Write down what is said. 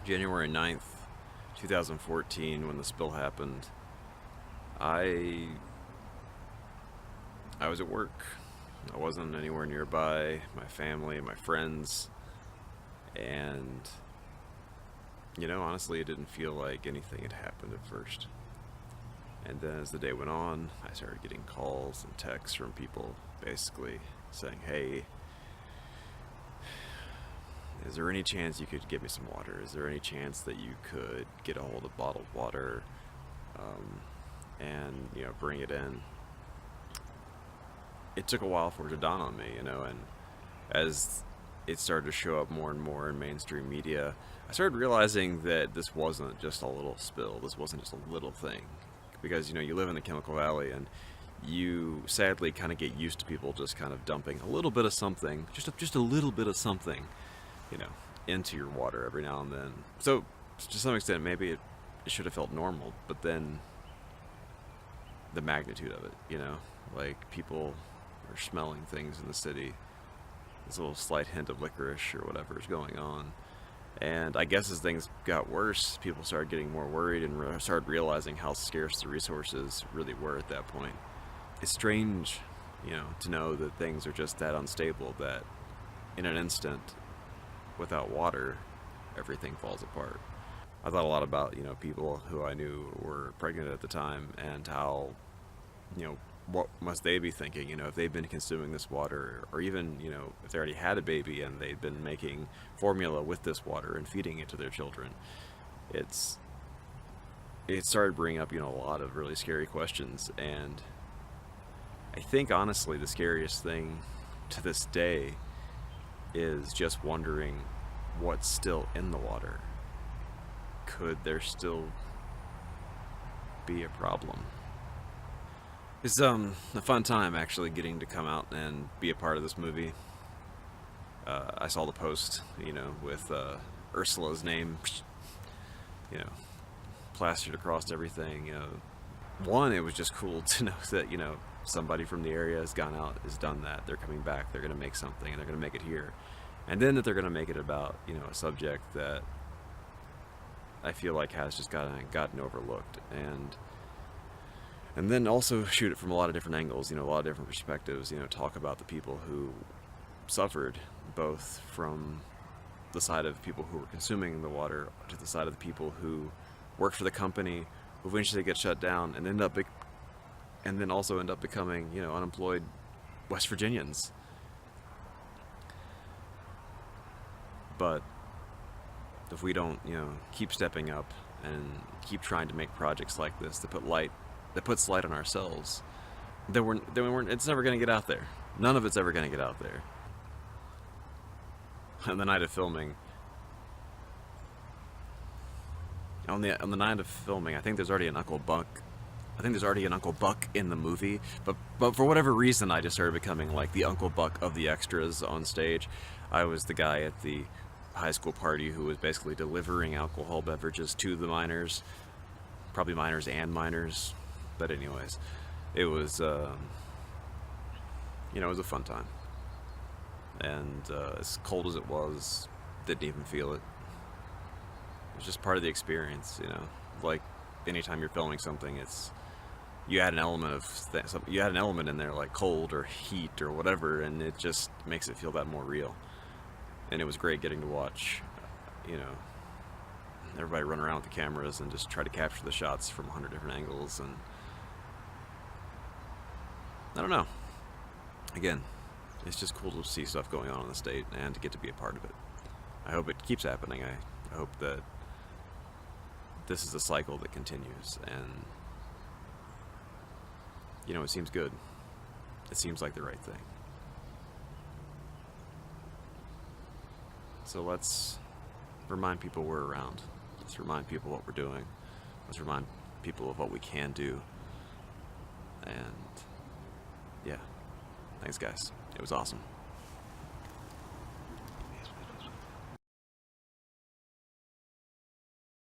January 9th, 2014, when the spill happened, I I was at work. I wasn't anywhere nearby, my family, my friends, and honestly, it didn't feel like anything had happened at first. And then as the day went on, I started getting calls and texts from people basically saying, "Hey, is there any chance you could get me some water? Is there any chance that you could get a hold of bottled water um, and bring it in?" It took a while for it to dawn on me, and as it started to show up more and more in mainstream media, I started realizing that this wasn't just a little spill. This wasn't just a little thing, because you live in the Chemical Valley, and you sadly kind of get used to people just kind of dumping a little bit of something, just a little bit of something, you know, into your water every now and then. So to some extent, maybe it should have felt normal, but then the magnitude of it, like people are smelling things in the city. This little slight hint of licorice or whatever is going on. And I guess as things got worse, people started getting more worried and started realizing how scarce the resources really were at that point. It's strange, to know that things are just that unstable that in an instant, without water, everything falls apart. I thought a lot about, people who I knew were pregnant at the time and how, what must they be thinking, if they've been consuming this water, or even, if they already had a baby and they'd been making formula with this water and feeding it to their children. It started bringing up, a lot of really scary questions, and I think honestly the scariest thing to this day is just wondering what's still in the water. Could there still be a problem? It's a fun time actually getting to come out and be a part of this movie. I saw the post, with Ursula's name, plastered across everything. One, it was just cool to know that somebody from the area has gone out, has done that. They're coming back. They're going to make something, and they're going to make it here. And then that they're going to make it about a subject that I feel like has just gotten overlooked, and then also shoot it from a lot of different angles, a lot of different perspectives, talk about the people who suffered, both from the side of people who were consuming the water to the side of the people who worked for the company, who eventually get shut down and then also end up becoming, unemployed West Virginians. But if we don't, keep stepping up and keep trying to make projects like this that puts light on ourselves, it's never going to get out there. None of it's ever going to get out there. On the night of filming, on the night of filming, I think there's already an Uncle Buck. I think there's already an Uncle Buck in the movie, but for whatever reason, I just started becoming like the Uncle Buck of the extras on stage. I was the guy at the high school party who was basically delivering alcohol beverages to the minors, probably minors and minors. But anyways, it was, it was a fun time. And as cold as it was, didn't even feel it. It was just part of the experience, Like anytime you're filming something, you add an element in there like cold or heat or whatever, and it just makes it feel that more real. And it was great getting to watch, everybody run around with the cameras and just try to capture the shots from 100 different angles. And I don't know. Again, it's just cool to see stuff going on in the state and to get to be a part of it. I hope it keeps happening. I hope that this is a cycle that continues, and it seems good. It seems like the right thing. So let's remind people we're around. Let's remind people what we're doing. Let's remind people of what we can do. And yeah, thanks guys. It was awesome.